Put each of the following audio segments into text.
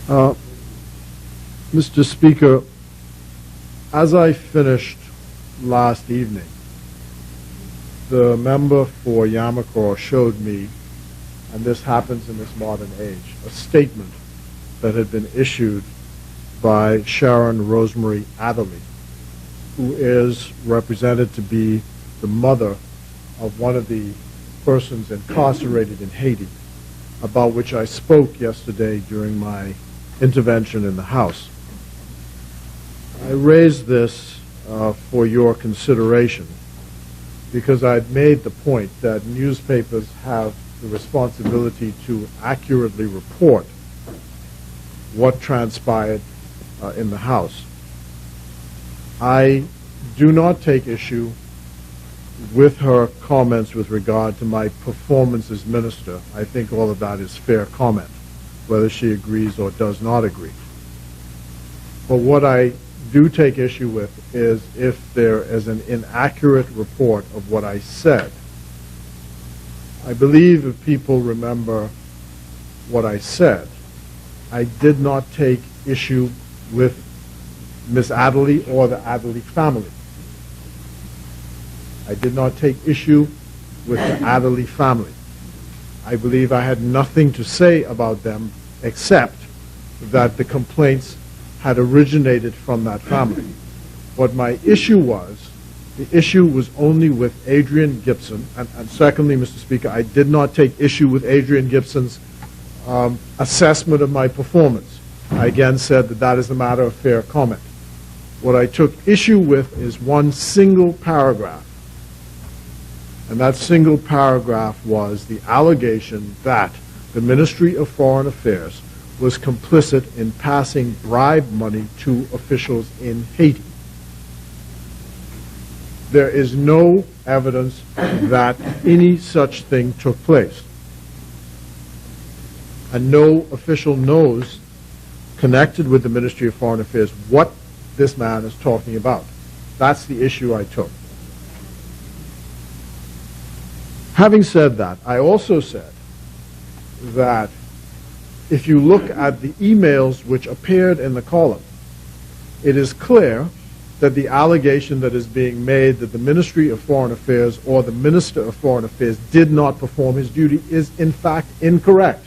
Uh, Mr. Speaker, as I finished last evening, the member for Yamacore showed me, and this happens in this modern age, a statement that had been issued by Sharon Rosemary Adderley, who is represented to be the mother of one of the persons incarcerated in Haiti, about which I spoke yesterday during my intervention in the House. I raised this for your consideration because I'd made the point that newspapers have the responsibility to accurately report what transpired in the House. I do not take issue with her comments with regard to my performance as minister. I think all of that is fair comment, whether she agrees or does not agree. But what I do take issue with is if there is an inaccurate report of what I said. I believe if people remember what I said, I did not take issue with Ms. Adderley or the Adderley family. I did not take issue with the Adderley family. I believe I had nothing to say about them except that the complaints had originated from that family. What my issue was, the issue was only with Adrian Gibson, and secondly, Mr. Speaker, I did not take issue with Adrian Gibson's assessment of my performance. I again said that that is a matter of fair comment. What I took issue with is one single paragraph, and that single paragraph was the allegation that the Ministry of Foreign Affairs was complicit in passing bribe money to officials in Haiti. There is no evidence that any such thing took place. And no official knows, connected with the Ministry of Foreign Affairs, what this man is talking about. That's the issue I took. Having said that, I also said that if you look at the emails which appeared in the column, it is clear that the allegation that is being made that the Ministry of Foreign Affairs or the Minister of Foreign Affairs did not perform his duty is in fact incorrect,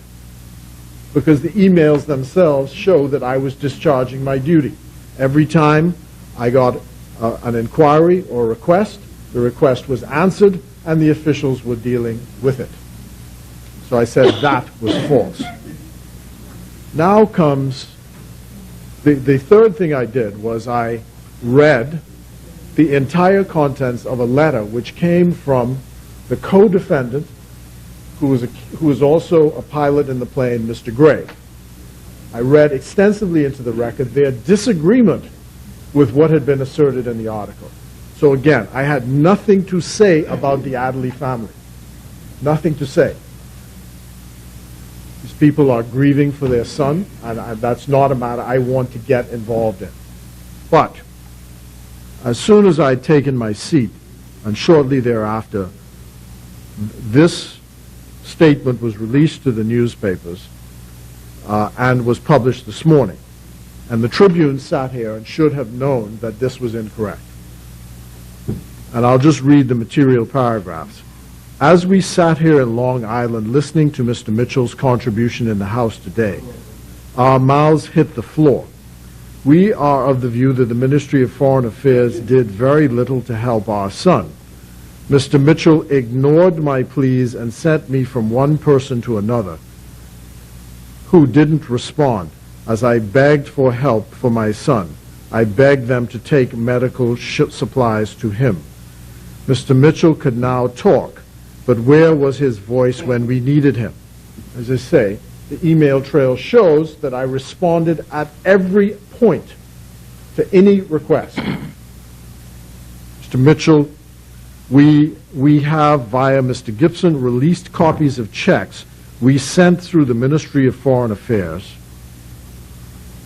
because the emails themselves show that I was discharging my duty. Every time I got an inquiry or request, the request was answered and the officials were dealing with it. So I said that was false. Now comes the third thing I did was I read the entire contents of a letter which came from the co-defendant, who was also a pilot in the plane, Mr. Gray. I read extensively into the record their disagreement with what had been asserted in the article. So again, I had nothing to say about the Adderley family. Nothing to say. These people are grieving for their son, and that's not a matter I want to get involved in. But as soon as I'd taken my seat, and shortly thereafter, this statement was released to the newspapers and was published this morning. And the Tribune sat here and should have known that this was incorrect. And I'll just read the material paragraphs. As we sat here in Long Island listening to Mr. Mitchell's contribution in the House today, our mouths hit the floor. We are of the view that the Ministry of Foreign Affairs did very little to help our son. Mr. Mitchell ignored my pleas and sent me from one person to another who didn't respond. As I begged for help for my son, I begged them to take medical supplies to him. Mr. Mitchell could now talk, but where was his voice when we needed him? As I say, the email trail shows that I responded at every point to any request. Mr. Mitchell, we have, via Mr. Gibson, released copies of checks we sent through the Ministry of Foreign Affairs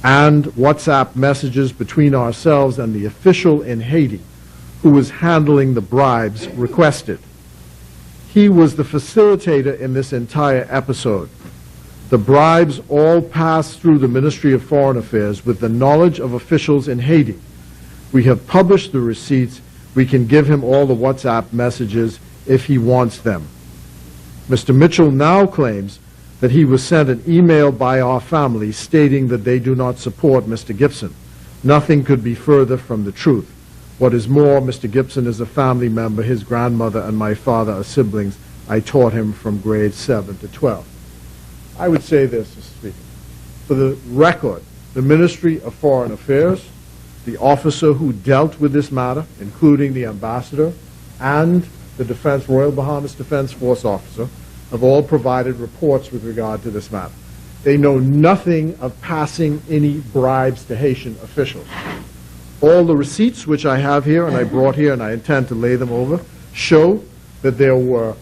and WhatsApp messages between ourselves and the official in Haiti who was handling the bribes requested. He was the facilitator in this entire episode. The bribes all passed through the Ministry of Foreign Affairs with the knowledge of officials in Haiti. We have published the receipts. We can give him all the WhatsApp messages if he wants them. Mr. Mitchell now claims that he was sent an email by our family stating that they do not support Mr. Gibson. Nothing could be further from the truth. What is more, Mr. Gibson is a family member. His grandmother and my father are siblings. I taught him from grades 7 to 12. I would say this, Mr. Speaker. For the record, the Ministry of Foreign Affairs, the officer who dealt with this matter, including the ambassador and the Royal Bahamas Defense Force officer, have all provided reports with regard to this matter. They know nothing of passing any bribes to Haitian officials. All the receipts which I have here, and I brought here, and I intend to lay them over, show that there were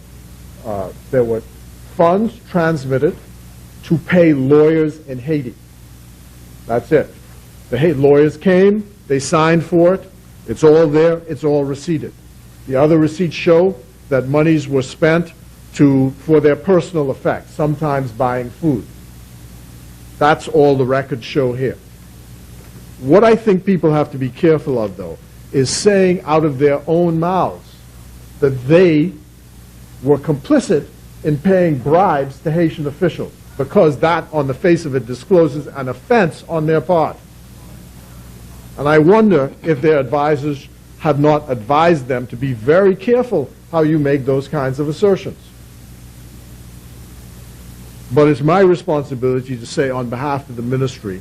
funds transmitted to pay lawyers in Haiti. That's it. The lawyers came, they signed for it, it's all there, it's all receipted. The other receipts show that monies were spent for their personal effects, sometimes buying food. That's all the records show here. What I think people have to be careful of, though, is saying out of their own mouths that they were complicit in paying bribes to Haitian officials, because that, on the face of it, discloses an offense on their part. And I wonder if their advisors have not advised them to be very careful how you make those kinds of assertions. But it's my responsibility to say on behalf of the ministry,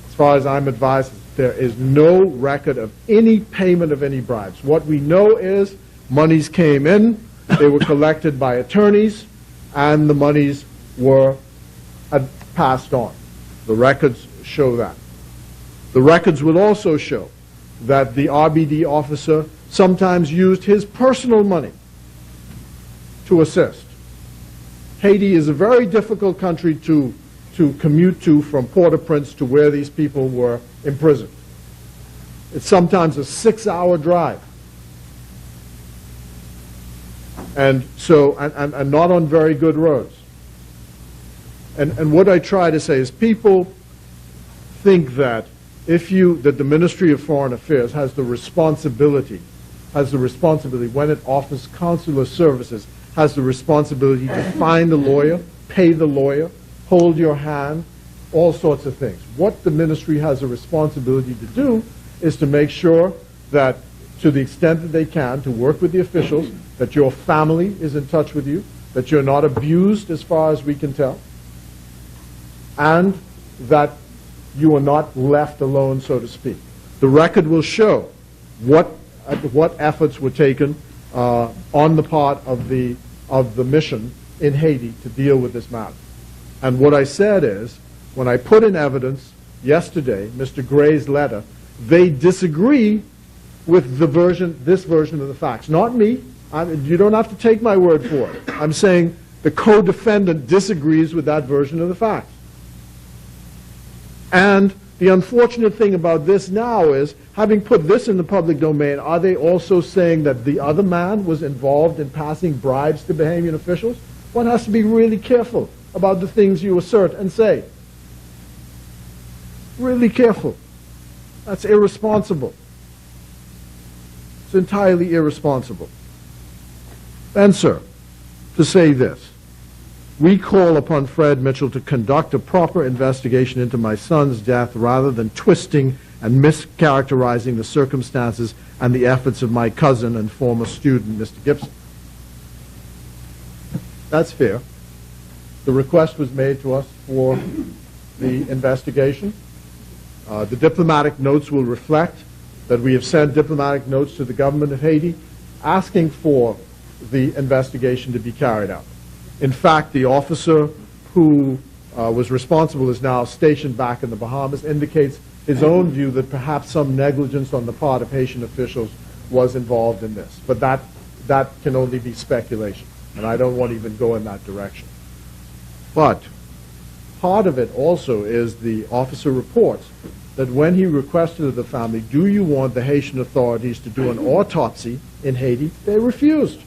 as far as I'm advised, there is no record of any payment of any bribes. What we know is monies came in, they were collected by attorneys, and the monies were passed on. The records show that. The records will also show that the RBD officer sometimes used his personal money to assist. Haiti is a very difficult country to commute to from Port-au-Prince to where these people were imprisoned. It's sometimes a 6-hour drive. And so, and not on very good roads. And what I try to say is people think that that the Ministry of Foreign Affairs has the responsibility when it offers consular services, has the responsibility to find the lawyer, pay the lawyer, hold your hand, all sorts of things. What the ministry has a responsibility to do is to make sure that, to the extent that they can, to work with the officials, that your family is in touch with you, that you're not abused as far as we can tell, and that you are not left alone, so to speak. The record will show what efforts were taken on the part of the mission in Haiti to deal with this matter. And what I said is, when I put in evidence yesterday, Mr. Gray's letter, they disagree with this version of the facts. Not me. You don't have to take my word for it. I'm saying the co-defendant disagrees with that version of the facts. And the unfortunate thing about this now is, having put this in the public domain, are they also saying that the other man was involved in passing bribes to Bahamian officials? One has to be really careful about the things you assert and say. Really careful. That's irresponsible. It's entirely irresponsible. And, sir, to say this, we call upon Fred Mitchell to conduct a proper investigation into my son's death rather than twisting and mischaracterizing the circumstances and the efforts of my cousin and former student, Mr. Gibson. That's fair. The request was made to us for the investigation. The diplomatic notes will reflect that we have sent diplomatic notes to the government of Haiti asking for the investigation to be carried out. In fact, the officer who was responsible is now stationed back in the Bahamas, indicates his own view that perhaps some negligence on the part of Haitian officials was involved in this. But that can only be speculation, and I don't want to even go in that direction. But part of it also is the officer reports that when he requested of the family, do you want the Haitian authorities to do an autopsy in Haiti, they refused.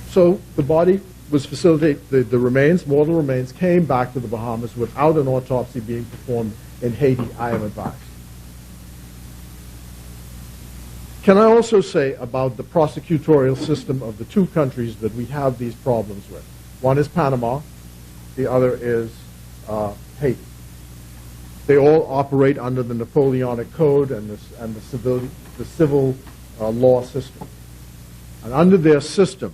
So the body was facilitated, the remains, mortal remains, came back to the Bahamas without an autopsy being performed in Haiti, I am advised. Can I also say about the prosecutorial system of the two countries that we have these problems with? One is Panama, the other is Haiti. They all operate under the Napoleonic Code and the civil law system. And under their system,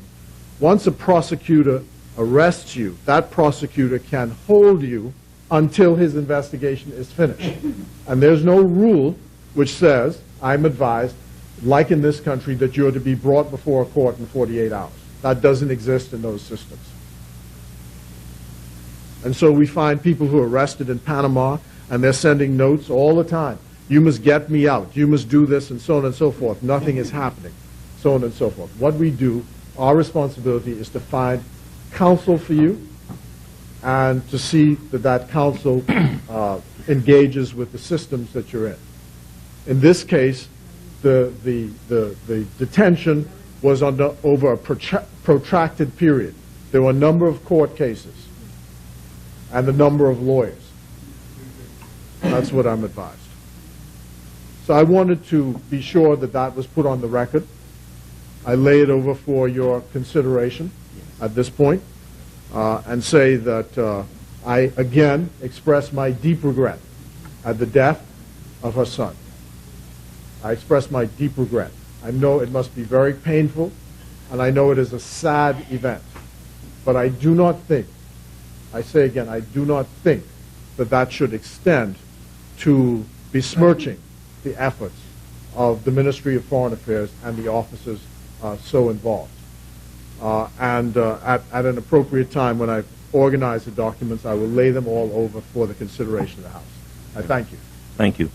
once a prosecutor arrests you, that prosecutor can hold you until his investigation is finished. And there's no rule which says, I'm advised, like in this country, that you're to be brought before a court in 48 hours. That doesn't exist in those systems. And so we find people who are arrested in Panama, and they're sending notes all the time. You must get me out. You must do this, and so on and so forth. Nothing is happening, so on and so forth. What we do, our responsibility is to find counsel for you and to see that that counsel engages with the systems that you're in. In this case, the detention was over a protracted period. There were a number of court cases and a number of lawyers. That's what I'm advised. So I wanted to be sure that that was put on the record. I lay it over for your consideration at this point, and say that I again express my deep regret at the death of her son. I express my deep regret. I know it must be very painful, and I know it is a sad event. But I do not think, I say again, I do not think that that should extend to besmirching the efforts of the Ministry of Foreign Affairs and the officers so involved. At an appropriate time, when I organize the documents, I will lay them all over for the consideration of the House. I thank you. Thank you.